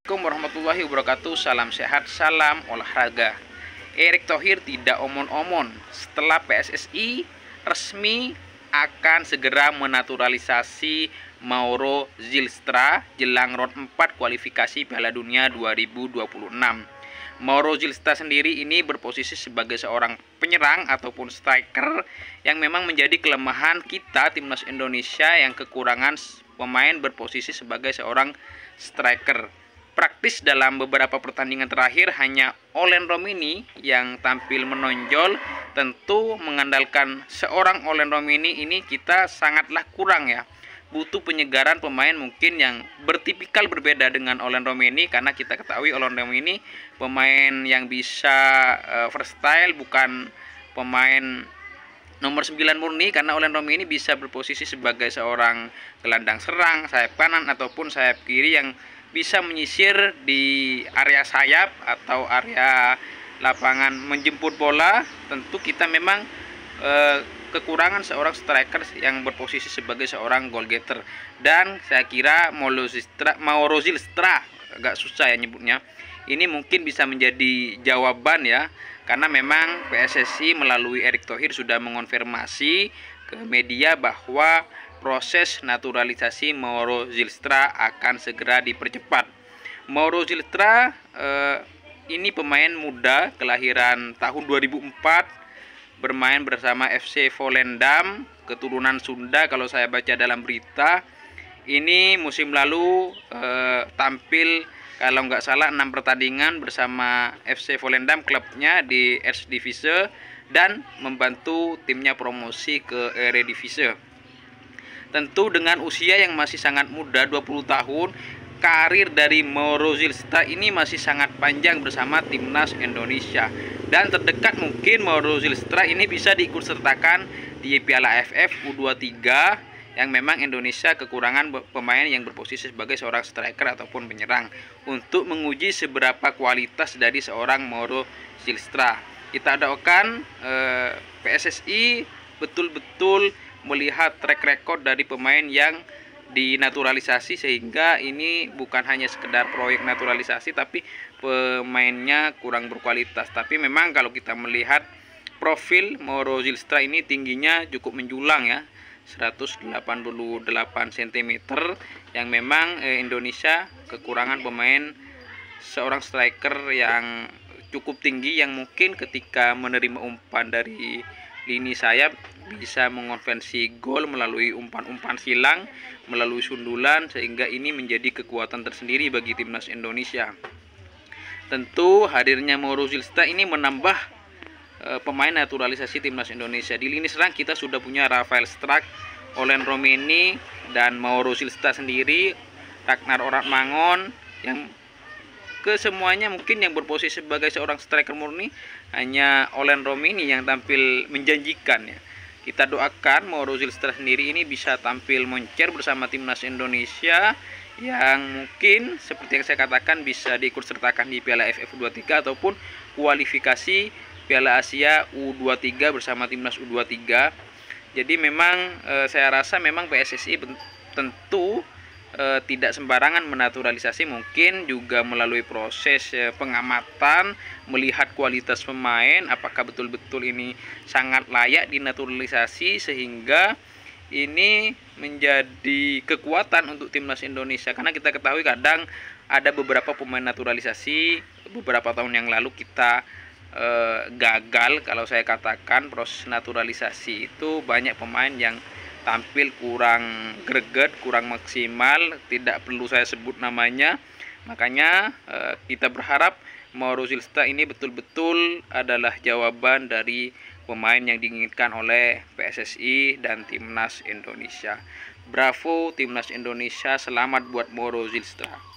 Assalamualaikum warahmatullahi wabarakatuh. Salam sehat, salam olahraga. Erick Thohir tidak omon-omon setelah PSSI resmi akan segera menaturalisasi Mauro Zylstra jelang round 4 kualifikasi Piala Dunia 2026. Mauro Zylstra sendiri ini berposisi sebagai seorang penyerang ataupun striker yang memang menjadi kelemahan kita timnas Indonesia yang kekurangan pemain berposisi sebagai seorang striker. Praktis dalam beberapa pertandingan terakhir hanya Olen Romini yang tampil menonjol. Tentu mengandalkan seorang Olen Romini ini kita sangatlah kurang ya. Butuh penyegaran pemain mungkin yang bertipikal berbeda dengan Olen Romini, karena kita ketahui Olen Romini pemain yang bisa freestyle, bukan pemain nomor 9 murni, karena Olen Romini bisa berposisi sebagai seorang gelandang serang, sayap kanan ataupun sayap kiri yang bisa menyisir di area sayap atau area lapangan menjemput bola. Tentu kita memang kekurangan seorang striker yang berposisi sebagai seorang goal getter, dan saya kira Mauro Zylstra agak susah ya nyebutnya, ini mungkin bisa menjadi jawaban ya, karena memang PSSI melalui Erick Thohir sudah mengonfirmasi ke media bahwa proses naturalisasi Mauro Zylstra akan segera dipercepat. Mauro Zylstra ini pemain muda kelahiran tahun 2004, bermain bersama FC Volendam, keturunan Sunda kalau saya baca dalam berita. Ini musim lalu tampil kalau nggak salah 6 pertandingan bersama FC Volendam, klubnya di Eredivisie, dan membantu timnya promosi ke Eredivisie. Tentu dengan usia yang masih sangat muda, 20 tahun, karir dari Mauro Zylstra ini masih sangat panjang bersama timnas Indonesia. Dan terdekat mungkin Mauro Zylstra ini bisa diikutsertakan di Piala AFF U23, yang memang Indonesia kekurangan pemain yang berposisi sebagai seorang striker ataupun penyerang, untuk menguji seberapa kualitas dari seorang Mauro Zylstra. Kita doakan PSSI betul-betul melihat track record dari pemain yang dinaturalisasi, sehingga ini bukan hanya sekedar proyek naturalisasi tapi pemainnya kurang berkualitas. Tapi memang kalau kita melihat profil Mauro Zylstra ini tingginya cukup menjulang ya, 188 cm, yang memang Indonesia kekurangan pemain seorang striker yang cukup tinggi, yang mungkin ketika menerima umpan dari lini sayap bisa mengonversi gol melalui umpan-umpan silang, melalui sundulan, sehingga ini menjadi kekuatan tersendiri bagi timnas Indonesia. Tentu hadirnya Mauro Zylstra ini menambah pemain naturalisasi timnas Indonesia. Di lini serang kita sudah punya Rafael Struijk, Olen Romini, dan Mauro Zylstra sendiri, Ragnar Oratmangun, yang kesemuanya mungkin yang berposisi sebagai seorang striker murni hanya Olen Romini yang tampil menjanjikan ya. Kita doakan Mauro Zylstra sendiri ini bisa tampil moncer bersama timnas Indonesia, yang mungkin seperti yang saya katakan bisa diikutsertakan di Piala AFF U23 ataupun kualifikasi Piala Asia U23 bersama timnas U23. Jadi memang saya rasa memang PSSI tentu tidak sembarangan menaturalisasi, mungkin juga melalui proses pengamatan, melihat kualitas pemain, apakah betul-betul ini sangat layak dinaturalisasi, sehingga ini menjadi kekuatan untuk timnas Indonesia. Karena kita ketahui kadang ada beberapa pemain naturalisasi beberapa tahun yang lalu kita gagal, kalau saya katakan proses naturalisasi itu banyak pemain yang tampil kurang greget, kurang maksimal, tidak perlu saya sebut namanya. Makanya kita berharap Mauro Zylstra ini betul-betul adalah jawaban dari pemain yang diinginkan oleh PSSI dan timnas Indonesia. Bravo timnas Indonesia, selamat buat Mauro Zylstra.